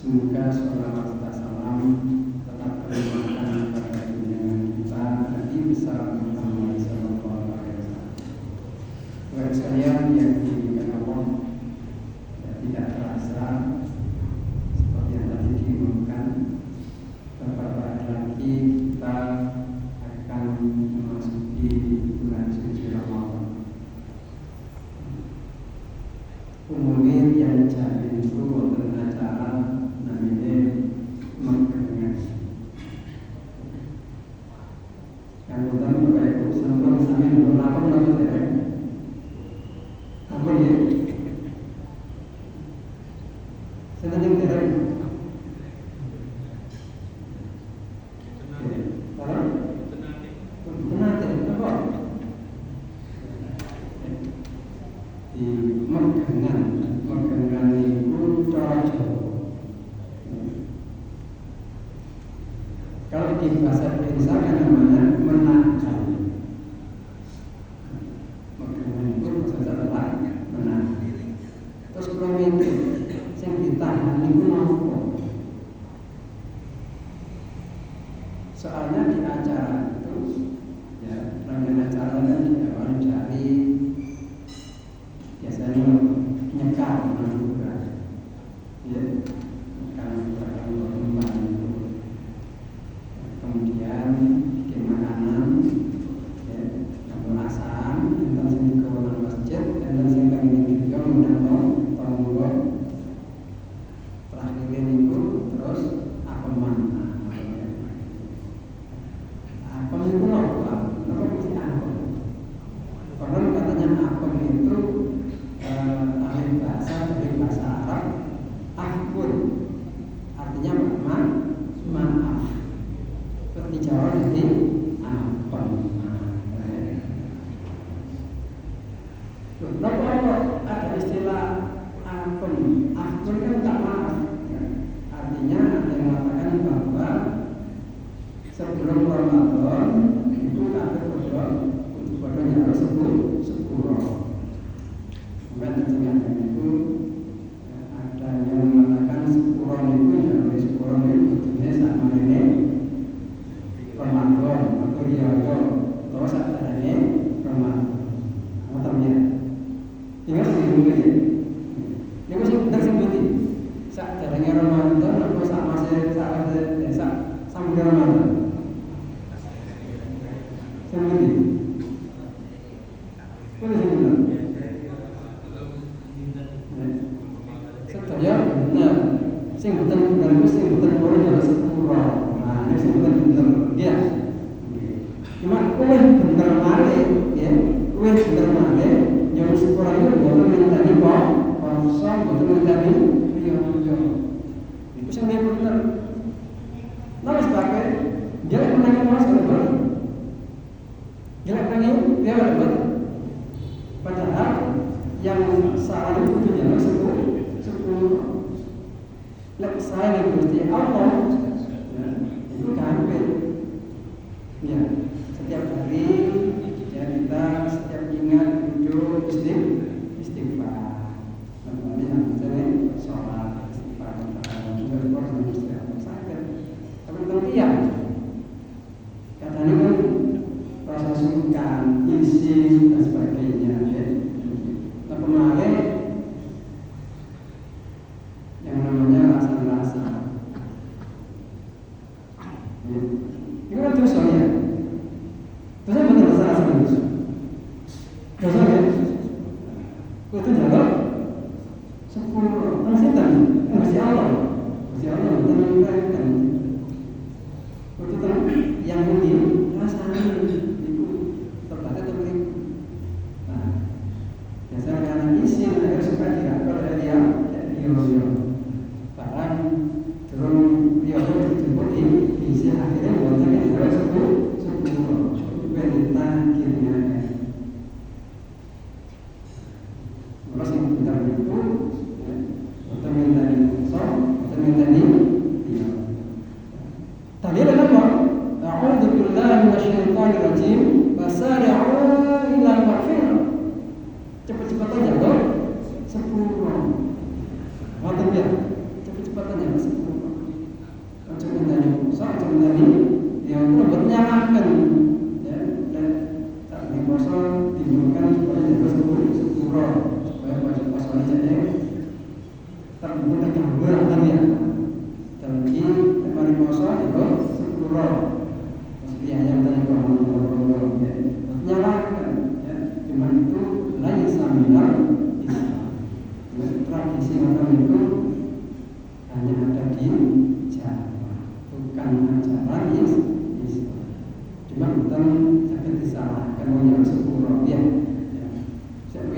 Semoga sholawat serta salam tetap terlimpahkan pada junjungan kita Nabi besar Muhammad sallallahu alaihi wasallam. Baik sekalian yang dimuliakan Allah, tidak terasa seperti yang tadi diumumkan, beberapa hari lagi kita akan memasuki bulan suci Ramadan. Umumnya yang jadi itu wonten acara namanya mengkenang. Yang pertama Bapak Ibu sampun sami napa napa derek. Apa ya? Seneng derek. Di Megengan itu cara Jawa. Kalau di bahasa Indonesia kan namanya menakal. Megengan itu bahasa Jawa menakal. Terus kalau mikir, yang ditahan itu apa? Soalnya di acara itu, ya rangkaian acara kan diawali dari biasanya nyekal menentukan, ya, nyekal berkembang itu, kemudian bikin makanan, ya, pemulasan, tentang seni keuangan masjid, tentang seni pengen juga mendatang tanggungo, terakhir itu terus apa mana? Apa itu apa? Apa mesti apa? Orang katanya apa itu ahli bahasa dari bahasa Arab afun, artinya maaf. Seperti Jawa jadi afun. Kenapa ada istilah afun? Afun kan tak maaf. Artinya ada yang mengatakan bahwa sebelum Ramadan itu ada bodoh yang sepuluh. Kemudian terjadi itu ada yang mengatakan sepuluh itu yang sepuluh itu jenis sama ini Ramadan atau Riyadho atau saat ini Ramadan. Maksudnya, ingat sih dulu ya. Ini masih benar sebutin. Saat adanya Ramadan atau saat masih sampai Ramadan. Sebutin. Boleh sebutin. Ya, nah, sing betul benar sing betul orang yang sepuluh. Nah, ini sing betul ya. Cuma kowe bener male, ya. Kowe bener male, yang sepuluh itu boten ngenteni kok, kosong boten ngenteni yo. Iku sing bener. Nah, wis bae. Dia menang mas bener. Dia pengen dia bener. Padahal yang salah itu punya sepuluh. Lek saya yang Gusti Allah, itu gampang. Ya, setiap hari ya kita setiap ingat duduk istighfar. Namanya misalnya sholat istighfar, juga orang istighfar sakit. Tapi penting katanya kan rasa sungkan, isi dan sebagainya. Ya. Nah kemarin yang namanya rasa-rasa. Ya. Ini kan dosanya. Dosa benar rasa-rasa itu. Dosa ya? Itu jalan 10 orang setan. Masih Allah menerangkan. Itu kan yang ini rasanya itu terbatas terpilih. Nah, biasanya karena isi yang ada suka dirakor oleh dia. Bahkan turun dia dijemput di akhirnya buatnya yang ada sepuluh wanita kirinya. Terus yang kita itu kita minta di kosong, kita minta di dia. Tadi ada apa? A'udzu billahi minasyaitonir rajim. Fasari'u ila maghfirah. Cepat-cepat aja loh. 10 orang. Mantap ya. Cepat-cepat aja. tradisi ngoten itu hanya ada di Jawa, bukan ajaran Islam. Cuma bukan sakit disalahkan yang sepuro ya.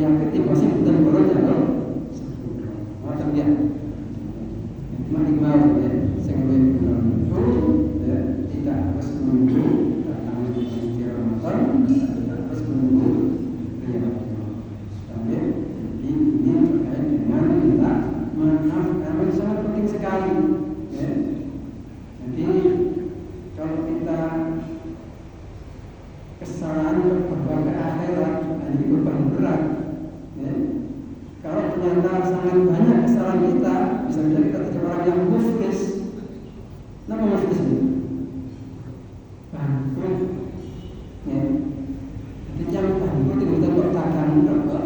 Yang ketiga sih bukan boleh jalan sepuro. Macam ya. Cuma imbau ya, sehingga itu ya tidak harus menunggu datang di Ramadan, tidak harus menunggu Ramadan. Tapi ini terkait dengan minta maaf, karena sangat penting sekali. Ya. Jadi kalau kita kesalahan berbawa ke akhirat, ini beban berat. Ya. Kalau ternyata sangat banyak kesalahan kita, bisa menjadi kita jadi orang yang muflis. Kenapa muflis ini? Bangkrut. Ya. Jadi yang bangkrut itu kita bertahan berapa?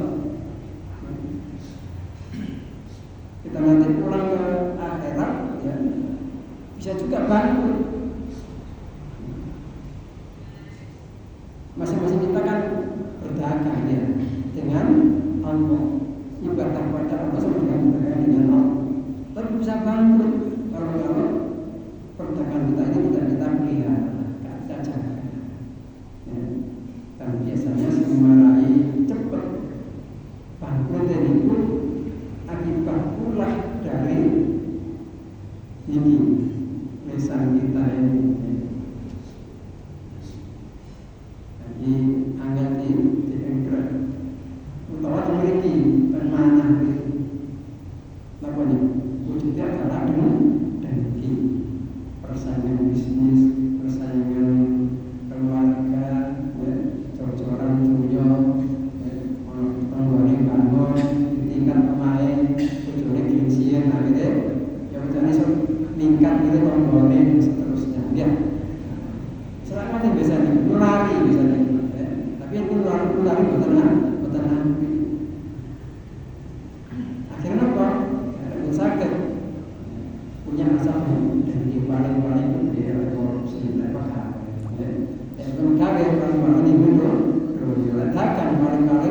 Kita nanti pulang ke akhirat, ya, bisa juga bangkrut. Masing-masing kita kan berdagang ya dengan Allah, ibadah kepada Allah sama dengan Allah. Tapi bisa bangkrut kalau perdagangan kita ini tidak kita pelihara, kita jaga. Ya. Dan biasanya dimarahi cepat. Bangkrut itu akibat pula dari ini lisan kita ini. Jadi angkat diengkret utawa memiliki permana apa nih wujudnya adalah dengki, persaingan bisnis, persaingan keluarga, ya, cor-coran dunia, penggoreng bangun di tingkat pemain, tujuannya gengsian, akhirnya ya udah meningkat gitu penggoreng dan seterusnya ya. Selama yang biasanya nulari biasanya, ya. Tapi itu nulari betenang. Akhirnya apa? Ya, sakit. Punya asal dan di paling itu dia korupsi dan apa? Ya. Yang kemudian yang paling itu diletakkan paling, apa?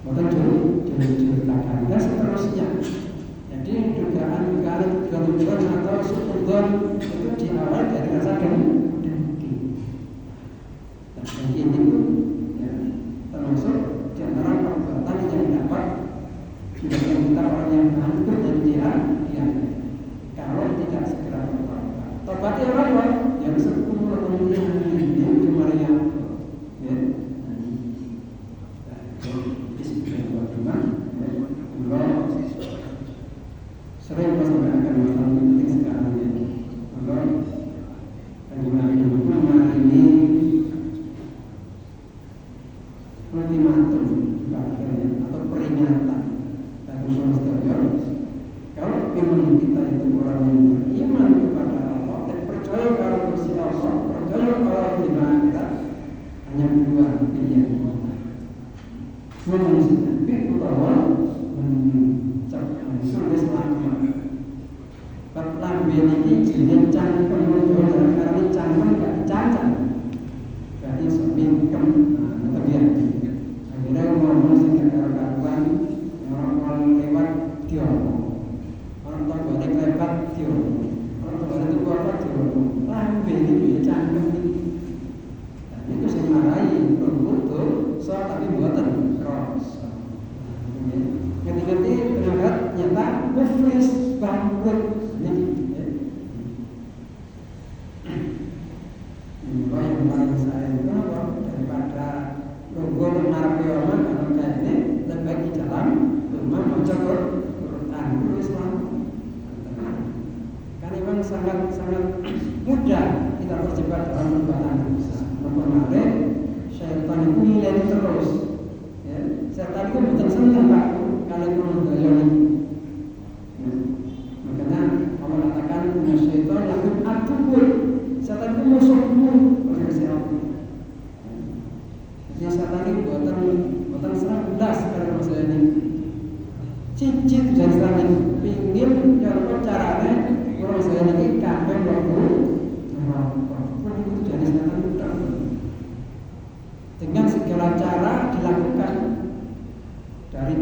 Bukan ceritakan dan seterusnya. Jadi dugaan atau syukuran itu diawali dari rasa dengki. Dan dengki ini pun ya, termasuk di antara perbuatan yang dapat menyebabkan kita orang yang hancur dan dia kalau tidak segera bertobat. Tobat yang apa? Yang 10 kemudian ini cuma yang ya. Di sini buat rumah, Allah sering menyampaikan masalah penting sekarang ini. Allah bagaimana ini ultimatum atau peringatan bagi manusia. Kalau memang kita itu orang yang beriman kepada Allah dan percaya kalau Gusti Allah, percaya kalau iman kita hanya dua pilihan. Mengisikan pintu Allah sulit lama. Petang ini jenis cangkem menjual karena cangkem gak cacat. Jadi sepingkem bagian. Akhirnya ngomong sehingga karuan orang lewat diomong. Orang tua balik lewat diomong. Orang tua balik itu lewat diomong. Lambe ini cangkem ini. Itu saya marahi betul soal tapi buatan cross. Ketika berangkat nyata muflis bangkrut ini yang paling saya kenapa daripada nunggu marapioman kalau kayak ini lebih baik di dalam rumah baca Quran dulu Islam kan memang sangat mudah kita terjebak dalam perbuatan dosa. Kemarin syaitan itu nilai terus ya, syaitan itu betul senang Pak kalau itu menggayoni. Makanya Allah katakan syaitan lakum atubul, syaitan itu musuhmu oleh siapa. Jadi syaitan itu buatan serang das kalau masalah ini. Cicit jadi serang ini pingin kalau caranya kalau masalah ini kabeh waktu itu jadi syaitan itu dengan segala cara dilakukan dari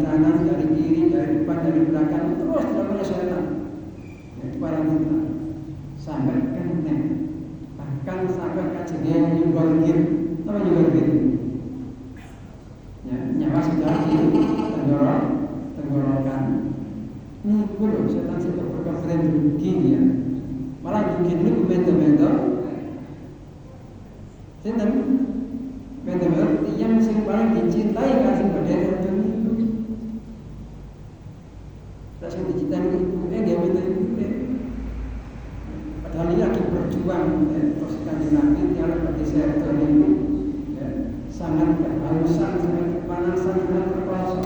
dia yubargir, apa yubargir? Ya, nyawa sudah di tenggorokan. Ini kulo setan itu berkeberan begini ya. Malah begini ini bento-bento. Sinten? Bento-bento yang paling dicintai kasih pada orang itu. Rasanya dicintai ibu, dia minta ibu. Padahal ini lagi berjuang, terus Kanjeng Nabi yang bagi sektor ini sangat kehausan, sangat kepanasan, sangat terpaksa.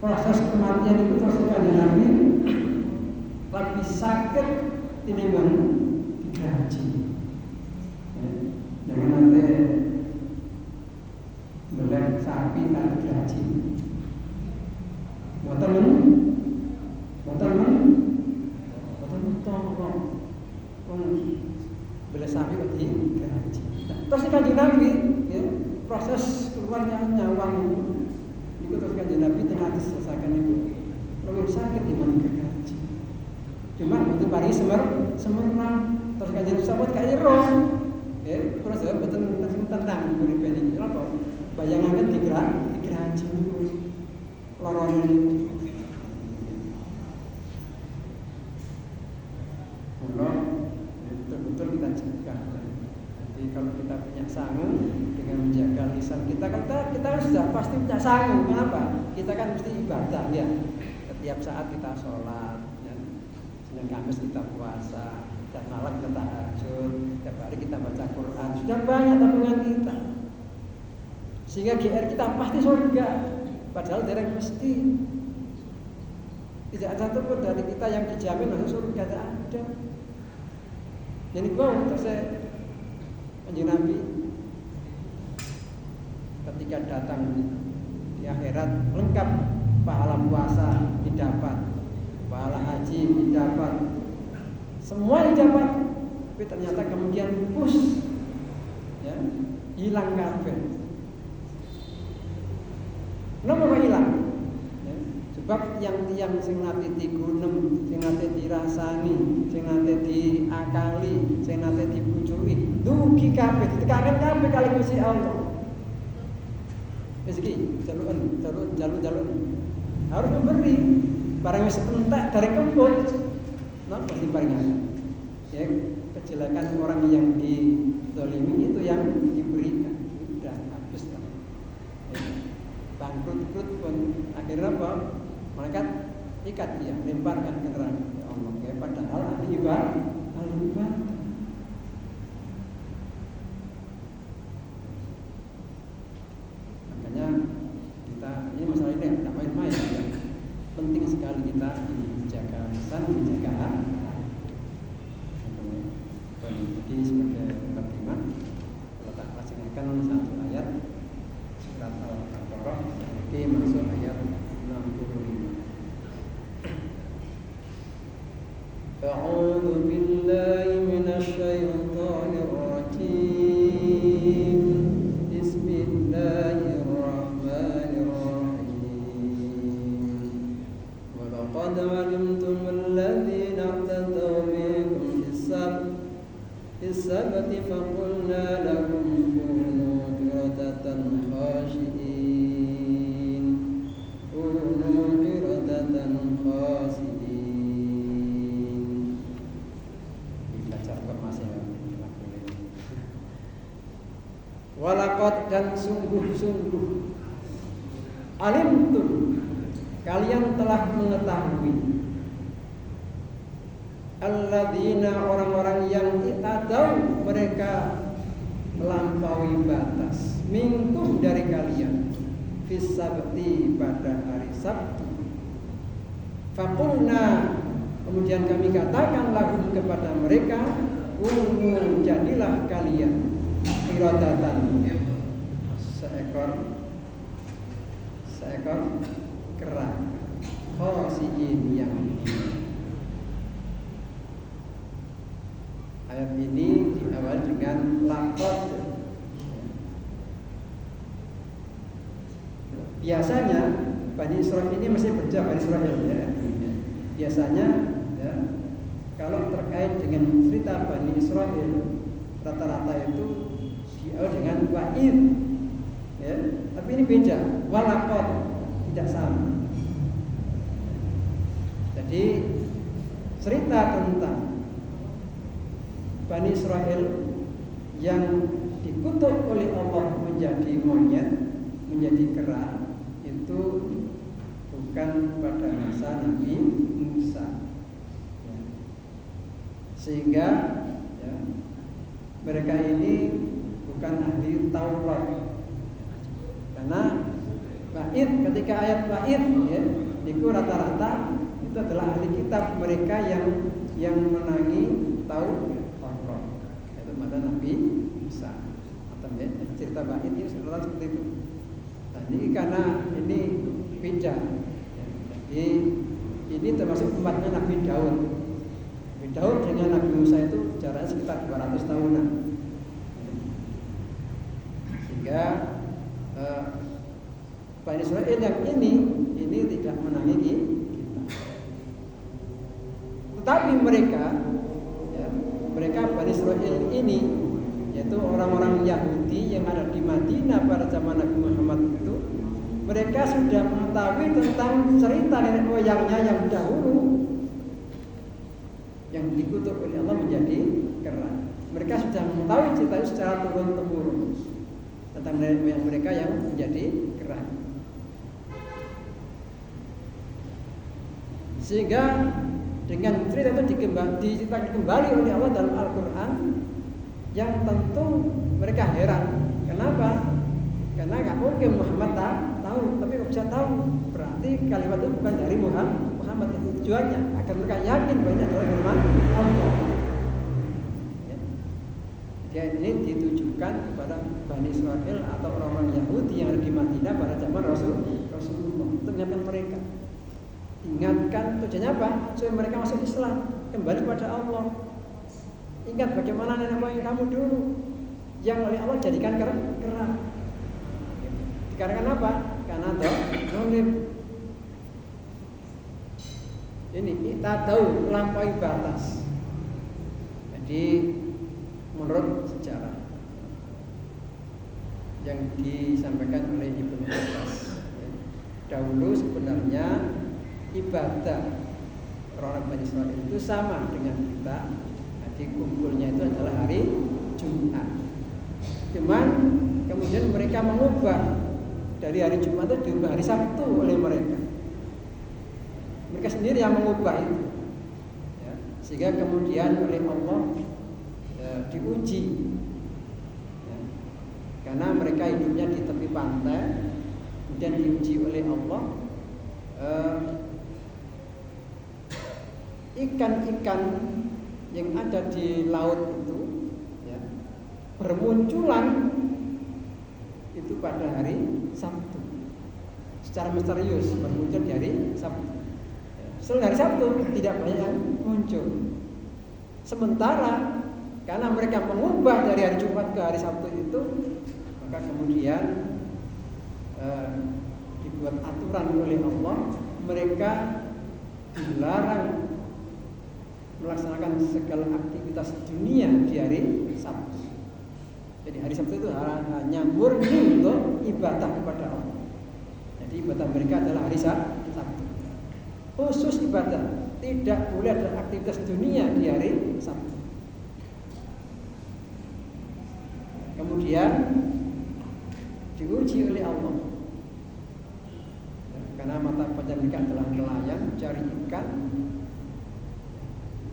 Proses kematian itu terus Kanjeng Nabi lagi sakit tinimbang digaji. Jangan nanti belek sapi tak digaji. Boten bela sapi kok digaji. Terus Kanjeng Nabi, ya, proses keluarnya nyawang itu terus Kanjeng Nabi tengah diselesaikan itu. Lebih sakit dibanding gaji. Cuma itu pari semerang terus Kanjeng Nabi sahabat kayak roh. Ya, terus ya betul tentang beribadah ini apa? Bayangan digaji loron betul-betul kita jaga. Jadi kalau kita punya sanggup dengan menjaga lisan kita kan sudah pasti punya sanggup. Kenapa? Kita kan mesti ibadah ya. Setiap saat kita sholat, ya. Senin Kamis kita puasa, dan malam kita tahajud, setiap hari kita baca Quran. Sudah banyak tabungan kita. Sehingga GR kita pasti surga. Padahal dereng mesti. Tidak ada satupun dari kita yang dijamin masuk surga, tidak ada. Jadi kau terus Kanjeng Nabi ketika datang di akhirat lengkap pahala puasa didapat, pahala haji didapat, semua didapat, tapi ternyata kemudian push, ya, hilang kabeh. Kenapa kok hilang? Sebab yang sing nate digunem, sing nate dirasani, sing nate diakali, sing nate dipucuki, dugi kabeh, ditekaken kabeh kali Gusti Allah. Wis iki jaluk harus memberi. Barang wis entek dari kemput, nah pasti paringan. Ya, kejelekan orang yang dizalimi itu yang diberikan. Sudah habis lah. Ya, bangkrut pun akhirnya apa? Malaikat ikat dia, lemparkan ke neraka. Ya Allah, ya, padahal ahli ibadah. Makanya kita ini masalah ini tidak main-main. Ya. Penting sekali kita menjaga lisan, menjaga hati. Jadi sebagai pertimbangan, kalau tak laksanakan satu ayat surat Al-Baqarah, oke, masuk ayat 65. A'udzu billahi minasy syaithanir rajim. Bismillahirrahmanirrahim. Wa laqad 'alimtum alladhina i'tadaw minkum fis-sabti faqulna lahum kunu qiradatan khashi'in. Walaqad dan sungguh-sungguh alimtum kalian telah mengetahui alladzina orang-orang yang itadaw mereka melampaui batas minkum dari kalian fis sabti pada hari Sabtu. Faqulna kemudian kami katakan lahum kepada mereka kunu jadilah kalian qiradatan seekor kera khasiin yang ayat ini diawali dengan laqad. Biasanya Bani Israil ini masih berjam Bani Israil ya. Biasanya ya, kalau terkait dengan cerita Bani Israil rata-rata itu diawali dengan wa'id, ya. Tapi ini beda, walaqad, tidak sama. Jadi cerita tentang Bani Israel yang dikutuk oleh Allah menjadi monyet, menjadi kera, itu bukan pada masa Nabi Musa, ya. Sehingga ya, mereka ini bukan ahli Taurat, karena wa'id, ketika ayat wa'id, ya, itu rata-rata itu adalah ahli kitab, mereka yang menangi Taurat, yaitu pada Nabi Musa. Ya, cerita wa'id ini seperti itu. Nah, ini karena ini beda, ya, jadi ini termasuk umatnya Nabi Daud. Nabi Daud dengan Nabi Musa itu jaraknya sekitar 200 tahunan. Sehingga Bani Israil yang ini tidak menangi kita. Tetapi mereka Bani Israil ini, yaitu orang-orang Yahudi yang ada di Madinah pada zaman Nabi Muhammad itu, mereka sudah mengetahui tentang cerita nenek moyangnya yang dahulu yang dikutuk oleh Allah menjadi kera. Mereka sudah mengetahui cerita itu secara turun-temurun tentang nenek moyang mereka yang menjadi kera. Sehingga dengan cerita itu diceritakan kembali oleh Allah dalam Al-Quran, yang tentu mereka heran. Kenapa? Karena nggak mungkin Muhammad tahu, tapi kok bisa tahu? Berarti kalimat itu bukan dari Muhammad, itu tujuannya agar mereka yakin bahwa ini adalah firman Allah. Ya. Jadi ini ditujukan kepada Bani Israil atau orang-orang Yahudi yang ada di Madinah pada zaman Rasulullah, untuk mengingatkan mereka. Ingatkan tujuannya apa? Supaya mereka masuk Islam, kembali kepada Allah. Ingat bagaimana nenek moyang kamu dulu yang oleh Allah jadikan kera. Dikarenakan apa? Karena dolim. Ini kita tahu melampaui batas. Jadi menurut sejarah yang disampaikan oleh Ibnu Abbas, dahulu sebenarnya ibadah orang Bani Israil itu sama dengan kita. Jadi kumpulnya itu adalah hari Jumat. Cuman kemudian mereka mengubah dari hari Jumat itu diubah hari Sabtu oleh mereka. Mereka sendiri yang mengubah itu, ya. Sehingga kemudian oleh Allah diuji, ya. Karena mereka hidupnya di tepi pantai, kemudian diuji oleh Allah. Ikan-ikan yang ada di laut itu, ya, bermunculan itu pada hari Sabtu, secara misterius bermuncul di hari Sabtu. Selain hari Sabtu tidak banyak yang muncul. Sementara karena mereka mengubah dari hari Jumat ke hari Sabtu itu, maka kemudian dibuat aturan oleh Allah, mereka dilarang melaksanakan segala aktivitas dunia di hari Sabtu. Jadi hari Sabtu itu hanya murni untuk ibadah kepada Allah. Jadi ibadah mereka adalah hari Sabtu. Khusus ibadah, tidak boleh ada aktivitas dunia di hari Sabtu. Kemudian diuji oleh Allah, karena mata pencarian mereka adalah nelayan, cari ikan.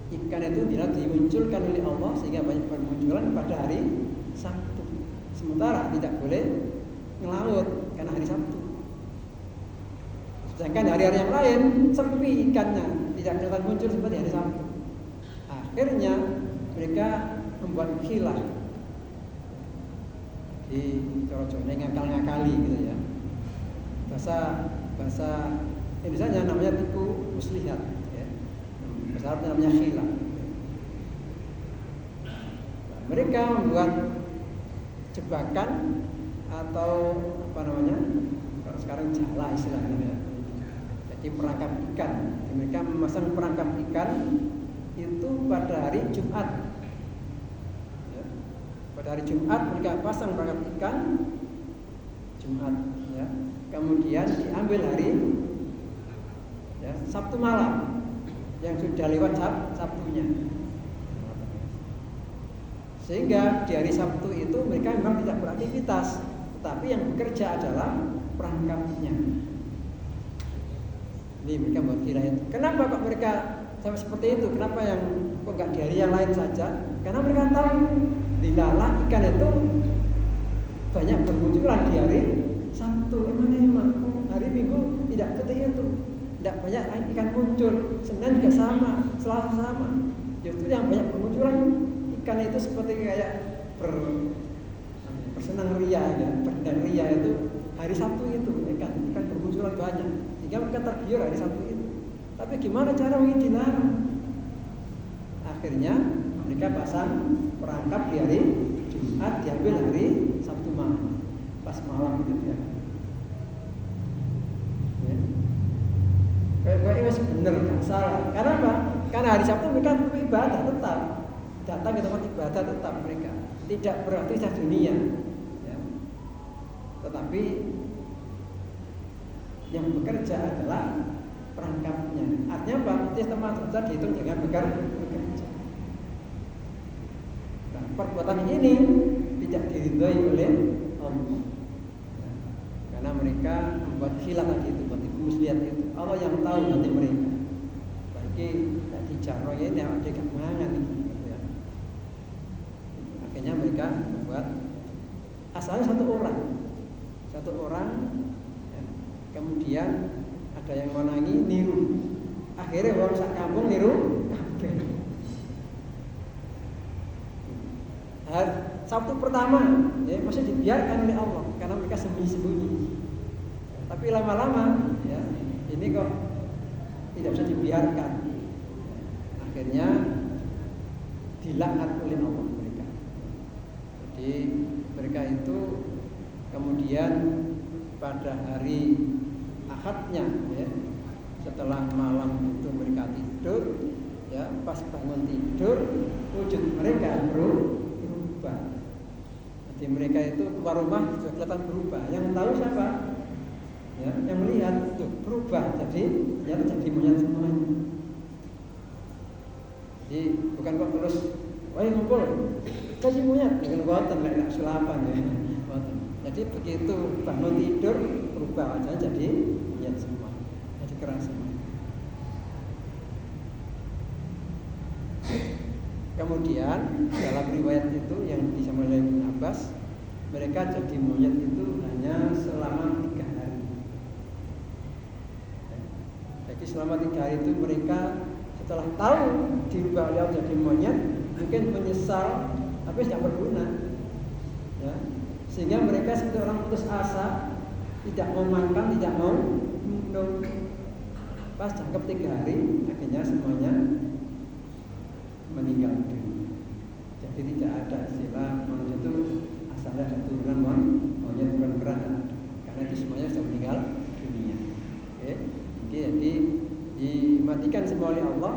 Ikan itu tidak dimunculkan oleh Allah sehingga banyak bermunculan pada hari Sabtu. Sementara tidak boleh ngelaut karena hari Sabtu. Sedangkan hari-hari yang lain sepi ikannya, tidak kelihatan muncul seperti hari Sabtu. Akhirnya mereka membuat khilaf. Di coro-coro ngakal-ngakali gitu ya. Bahasa Indonesia namanya tipu muslihat, ya. Bahasa Arab namanya khilaf. Mereka membuat jebakan atau apa namanya? Kalau sekarang jala istilahnya, ya. Jadi perangkap ikan. Mereka memasang perangkap ikan itu pada hari Jumat, ya. Pada hari Jumat mereka pasang perangkap ikan Jumat, ya. Kemudian diambil hari ya, Sabtu malam yang sudah lewat Sabtunya. Sehingga di hari Sabtu itu mereka memang tidak beraktivitas, tetapi yang bekerja adalah perangkapnya. Ini mereka buat kira itu. Kenapa kok mereka sampai seperti itu? Kenapa yang kok nggak di hari yang lain saja? Karena mereka tahu dilalah ikan itu banyak bermunculan di hari Sabtu. Emang hari Minggu tidak seperti itu. Tidak banyak ikan muncul. Senin juga sama, Selasa sama. Justru yang banyak bermunculan ikan itu seperti kayak bersenang ria ya, berdang ria itu hari Sabtu itu ikan bermunculan banyak. Sehingga mereka tergiur hari Sabtu itu. Tapi gimana cara dilarang? Akhirnya mereka pasang perangkap di hari Jumat, diambil hari Sabtu malam, pas malam gitu ya. Kayak masih benar, nggak salah. Karena apa? Karena hari Sabtu mereka beribadah tetap, datang ke tempat ibadah tetap mereka, tidak beraktivitas dunia. Ya. Tetapi yang bekerja adalah perangkapnya. Artinya apa? Sistem madrasah dihitung dengan bekerja. Nah, perbuatan ini tidak diridhoi oleh Allah. Ya. Karena mereka membuat khilaf tadi itu, buat muslihat itu. Allah yang tahu nanti mereka. Bagi tidak dijaroi ini ada kemangan gitu ya. Akhirnya mereka membuat asalnya satu orang ya. Kemudian ada yang menangi niru. Akhirnya orang sak kampung niru kabeh. Sabtu pertama ya masih dibiarkan oleh Allah karena mereka sembunyi-sembunyi. Tapi lama-lama ya ini kok tidak bisa dibiarkan. Akhirnya dilaknat oleh Allah mereka. Jadi mereka itu kemudian pada hari Ahadnya ya, setelah malam itu mereka tidur ya, pas bangun tidur wujud mereka berubah. Jadi mereka itu keluar rumah sudah kelihatan berubah. Yang tahu siapa? Ya, yang melihat itu berubah jadi ya jadi monyet semuanya. Jadi bukan kok terus wah ngumpul kasih monyet dengan buatan kayak sulapan ya. Jadi begitu bangun tidur berubah wajah jadi monyet semua, jadi keras semua. Kemudian dalam riwayat itu yang disampaikan oleh Ibnu Abbas, mereka jadi monyet itu hanya selama 3 hari. Jadi selama 3 hari itu mereka setelah tahu dirubah oleh Allah jadi monyet, mungkin menyesal tapi tidak berguna. Ya. Sehingga mereka seperti orang putus asa, tidak mau makan, tidak mau minum. Pas jangkep 3 hari, akhirnya semuanya meninggal dunia. Jadi tidak ada istilah manusia itu asalnya ada turunan monyet bukan berada, karena itu semuanya sudah meninggal dunia. Oke. Jadi dimatikan semua oleh Allah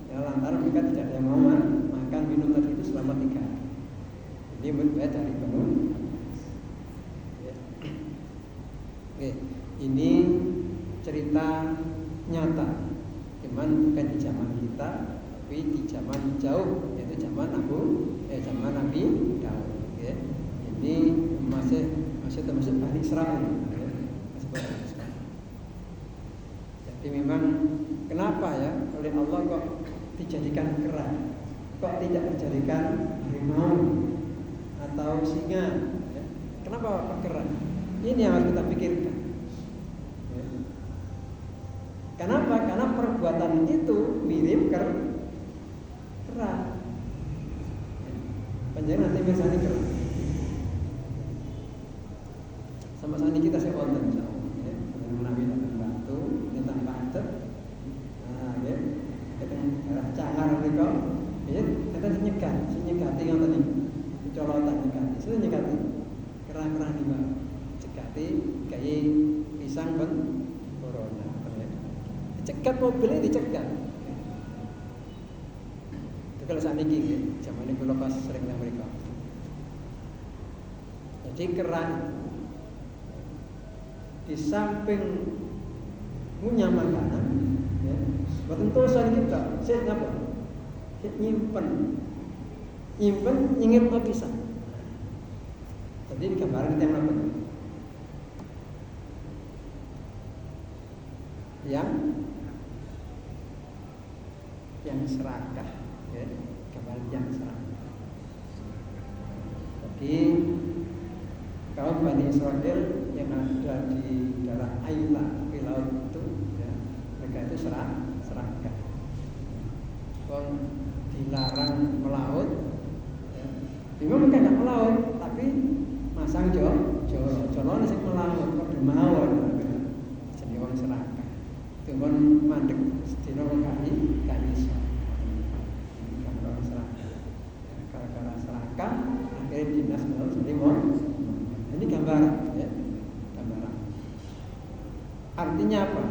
ya, lantaran mereka tidak ada yang mau makan minum tadi itu selama 3 hari. Ini berbeda dari Banu. Oke, ini cerita nyata, cuman bukan di zaman kita, tapi di zaman jauh, yaitu zaman Nabi Daud. Oke. Ini masih termasuk Bani Israil. Jadi memang kenapa ya oleh Allah kok dijadikan kera, kok tidak dijadikan harimau atau singa? Ya. Kenapa kera? Ini yang harus kita pikirkan. Ya. Kenapa? Karena perbuatan itu mirip kera. Ya. Panjang nanti misalnya kera. Sama saat ini kita sekonten misalnya. Ya. Nabi akan bantu, minta pancet. Nah, ya. Kita cangar mereka. Ya, kita nyegati yang tadi. Colotan nyegati. Sudah nyegati. Kerah-kerah di bawah. Cekati kayak pisang ben corona ya. Dicegat mobilnya dicegat. Itu kalau saat ini zaman ini kalau pas sering nang mereka. Jadi kera itu di samping punya makanan, ya, buat urusan kita, saya ngapa? Saya nyimpen, ingat bisa. Tadi di gambaran kita yang apa? Yang serakah, ya, gambaran yang serakah. Jadi kaum Bani Israel yang ada di daerah Aila di laut itu, ya, mereka itu serakah. Dilarang melaut, ya. Memang mereka tidak melaut, tapi masang jolo sing melaut kok mawon. Jadi wong serakah. Itu kon mandek sedina kali iso. Karena serakah. Gara-gara serakah akhirnya dinas melaut jadi wong. Ini gambaran, ya. Gambaran. Artinya apa?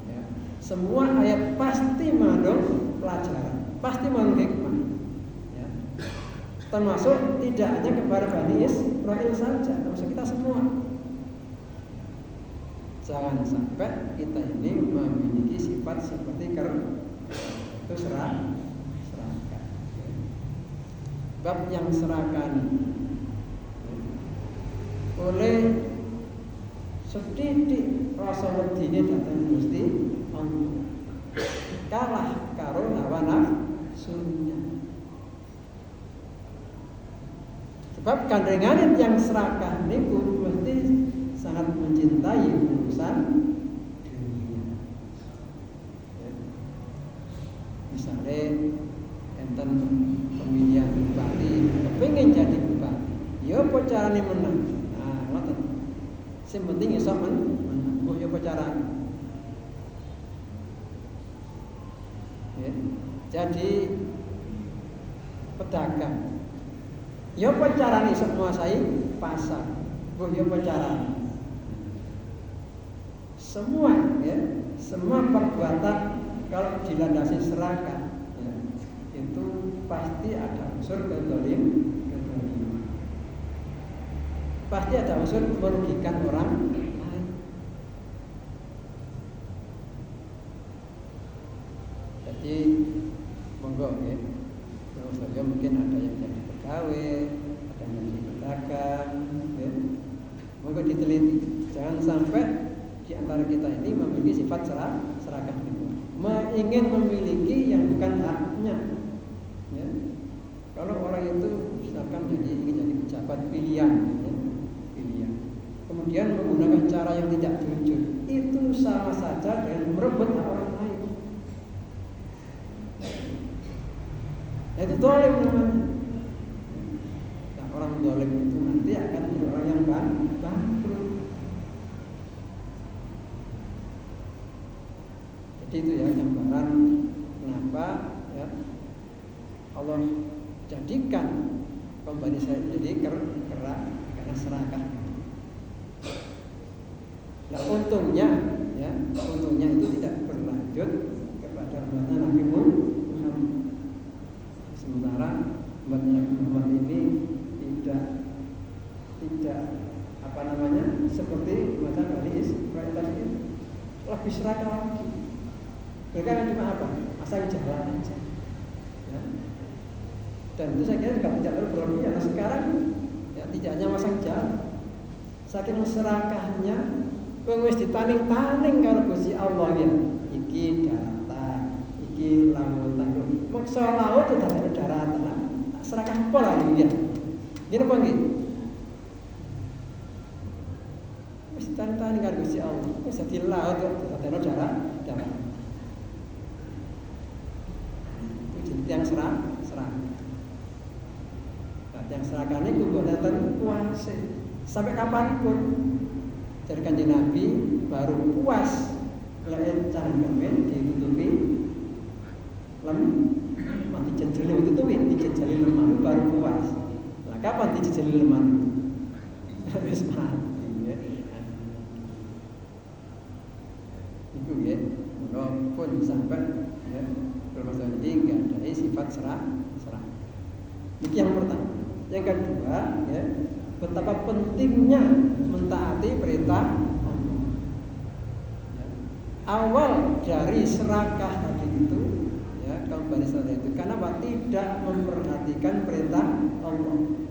Ya. Semua ayat pasti mengandung pelajaran, pasti mengandung hikmah. Ya. Termasuk tidak hanya kepada Bani Israel saja, termasuk kita semua. Jangan sampai kita ini memiliki sifat seperti itu serakah. Bab yang serakah oleh sedikit rasa wedine datang Gusti Allah. Kalah karo hawa nafsunya. Sebab kandhangan yang serakah niku mesti sangat mencintai urusan dunia. Misalnya enten pemilihan bupati, kepengin jadi bupati, ya apa carane menang? Yang penting iso menang. Ya apa carane? Ya. Jadi pedagang. Ya apa carane iso menguasai pasar? Ya apa carane? Semua, ya, semua perbuatan kalau dilandasi serakah, ya, itu pasti ada unsur kedoliman. Pasti ada unsur merugikan orang lain. Jadi monggo ya, kalau saya mungkin ada yang jadi pegawai, ada yang jadi pedagang, ya. Monggo diteliti. Jangan sampai di antara kita ini memiliki sifat serakah itu, ingin memiliki yang bukan haknya. Ya. Kalau orang itu misalkan ingin jadi pejabat pilihan, ya, kemudian menggunakan cara yang tidak jujur, itu sama saja dengan merebut hak orang lain. Itu zalim namanya. Nah, orang zalim itu nanti akan menjadi orang yang bangkrut. Jadi itu ya gambaran kenapa, ya, Allah jadikan Bani Israil jadi kera karena serakah. Nah, untungnya itu tidak berlanjut kepada umatnya Nabi Muhammad. Sementara umatnya Nabi Muhammad ini tidak seperti macam Bani Israil tadi, lebih serakah lagi. Mereka kan cuma apa? Asal jalan aja. Ya. Dan itu saya kira juga tidak terlalu berlebihan. Nah, sekarang ya, tidak hanya masang jalan, saking serakahnya. Wis ditaning-taning karo Gusti Allah ya. Iki daratan, iki lautan. Maksa laut itu ada daratan. Serakah pola iki ya. Gini apa nggih? Wis ditaning karo Gusti Allah. Wis dadi laut kok ada daratan. Itu jenis yang serakah. Nah, yang serakah niku kok datang kuasa. Sampai kapanpun. Dari Kanjeng Nabi baru puas lek cangkeme ditutupi mati jejeli dijejeli lemah baru puas. Lah kapan dijejeli lemah? Wis mati ya. Itu ya, walaupun sampai ya permasalahan ini enggak ada sifat serah. Ini yang pertama. Yang kedua ya, betapa pentingnya mentaati perintah Allah. Ya. Awal dari serakah tadi itu, ya, kaum Bani Israil itu, karena tidak memperhatikan perintah Allah,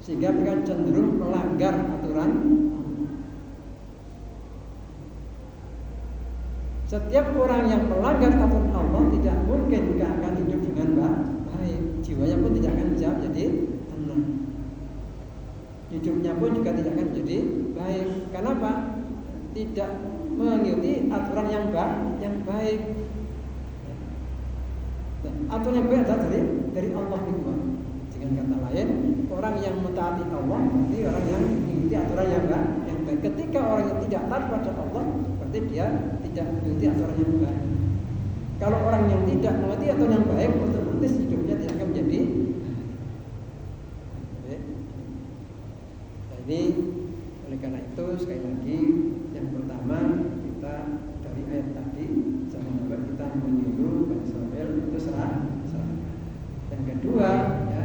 sehingga mereka cenderung melanggar aturan Allah. Setiap orang yang melanggar aturan Allah tidak mungkin akan hidup dengan baik, jiwanya pun tidak akan jadi tenang. Hidupnya pun juga tidak akan jadi baik. Kenapa? Tidak mengikuti aturan yang baik. Nah, aturan yang baik adalah dari Allah itu. Dengan kata lain, orang yang mentaati Allah berarti orang yang mengikuti aturan yang baik. Ketika orang yang tidak taat pada Allah, berarti dia tidak mengikuti aturan yang baik. Kalau orang yang tidak mengerti aturan yang baik, otomatis hidupnya tidak akan menjadi. Ini oleh karena itu sekali lagi yang pertama kita dari ayat tadi jangan sampai kita meniru Bani Israil itu salah. Yang kedua, ya,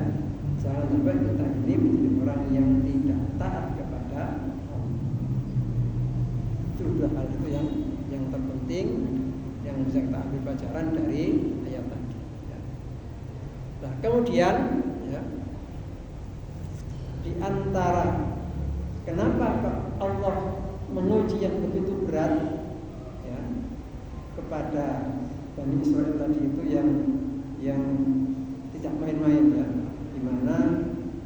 jangan sampai kita ini menjadi orang yang tidak taat kepada Allah. Itu dua hal itu yang terpenting yang bisa kita ambil pelajaran dari ayat tadi. Ya. Nah kemudian, ya, di antara kenapa Allah menguji yang begitu berat, ya, kepada Bani Israil tadi itu yang tidak main-main, ya, di mana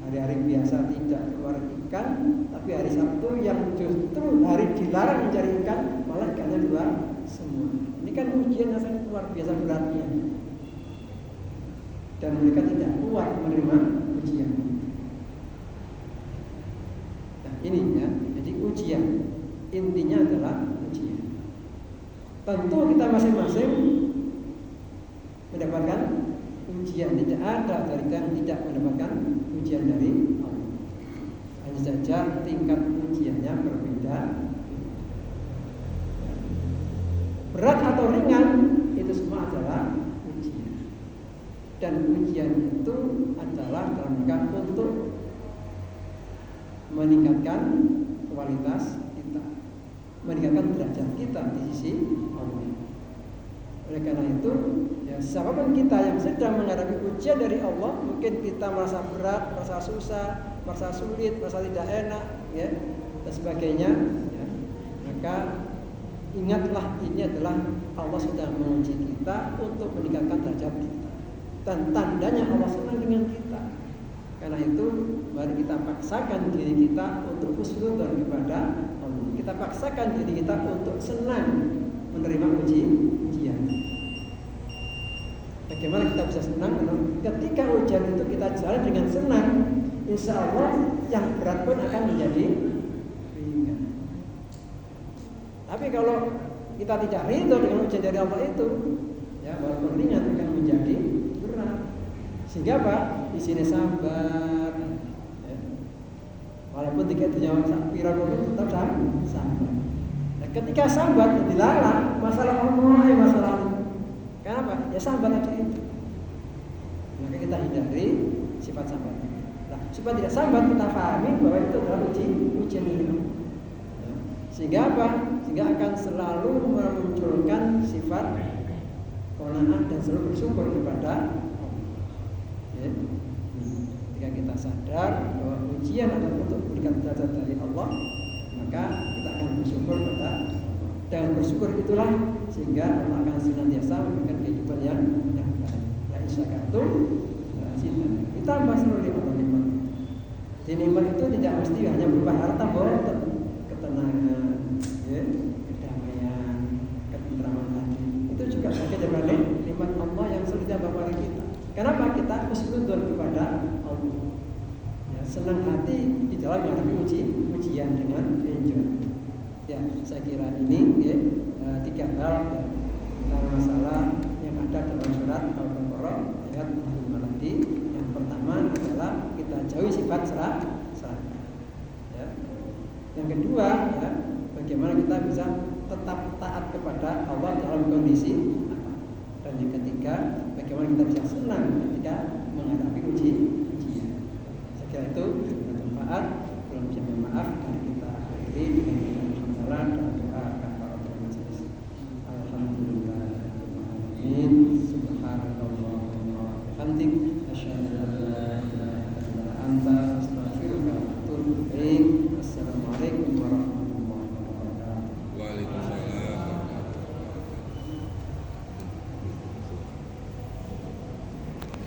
hari-hari biasa tidak keluar ikan, tapi hari Sabtu yang justru hari dilarang mencari ikan malah ikannya keluar semua. Ini kan ujian yang sangat luar biasa beratnya, dan mereka tidak kuat menerima ujian. Ini, ya, jadi ujian intinya adalah ujian. Tentu kita masing-masing mendapatkan ujian. Tidak ada dari kita yang tidak mendapatkan ujian dari Allah. Hanya saja tingkat ujiannya berbeda. Berat atau ringan itu semua adalah ujian. Dan ujian itu adalah dalam rangka untuk meningkatkan kualitas kita, meningkatkan derajat kita di sisi Allah. Oleh karena itu, ya, siapapun kita yang sedang menghadapi ujian dari Allah, mungkin kita merasa berat, merasa susah, merasa sulit, merasa tidak enak, ya, dan sebagainya, ya, maka ingatlah ini adalah Allah sedang menguji kita untuk meningkatkan derajat kita, dan tandanya Allah senang dengan kita. Karena itu mari kita paksakan diri kita untuk husnudzon kepada Allah. Kita paksakan diri kita untuk senang menerima ujian. Bagaimana kita bisa senang? Ketika ujian itu kita jalan dengan senang, insya Allah yang berat pun akan menjadi ringan. Tapi kalau kita tidak ridho dengan ujian dari Allah itu, ya, walaupun ringan akan menjadi berat. Sehingga apa? Di sini sabar, ya. Walaupun tidak punya pira pun tetap sabar. Nah, ketika sabar dilarang masalah masalah. Kenapa? Ya sabar aja itu. Maka kita hindari sifat sabar. Nah, supaya tidak sabar kita pahami bahwa itu adalah ujian hidup. Ya. Sehingga apa? Sehingga akan selalu memunculkan sifat qanaah dan selalu bersyukur kepada ketika kita sadar bahwa ujian adalah untuk memberikan derajat dari Allah, maka kita akan bersyukur pada Allah. Dengan bersyukur itulah sehingga Allah akan senantiasa memberikan kehidupan yang baik. Ya isyakatum, ditambah seluruh nikmat. Di nikmat itu tidak mesti hanya berupa harta, bahwa ketenangan, ya, kedamaian, ketentraman hati. Itu juga bagian dari nikmat Allah yang selalu ditambah pada kita. Kenapa? Kita husnudzon kepada Allah, ya, senang hati di dalam menghadapi ujian dengan enjoy. Ya, saya kira ini, ya, 3 hal, ya, tentang masalah yang ada dalam surat Al-Baqarah ayat 5 tadi. Yang pertama adalah kita jauhi sifat serakah. Ya. Yang kedua, ya, bagaimana kita bisa tetap taat kepada Allah dalam kondisi apa. Dan yang ketiga, bagaimana kita bisa senang ketika menghadapi ujian. Saya kira itu bermanfaat. mohon maaf dan kita akhiri dengan hamdalah dan doa kafaratul majelis. Alhamdulillah. Subhanallah wa bihamdihi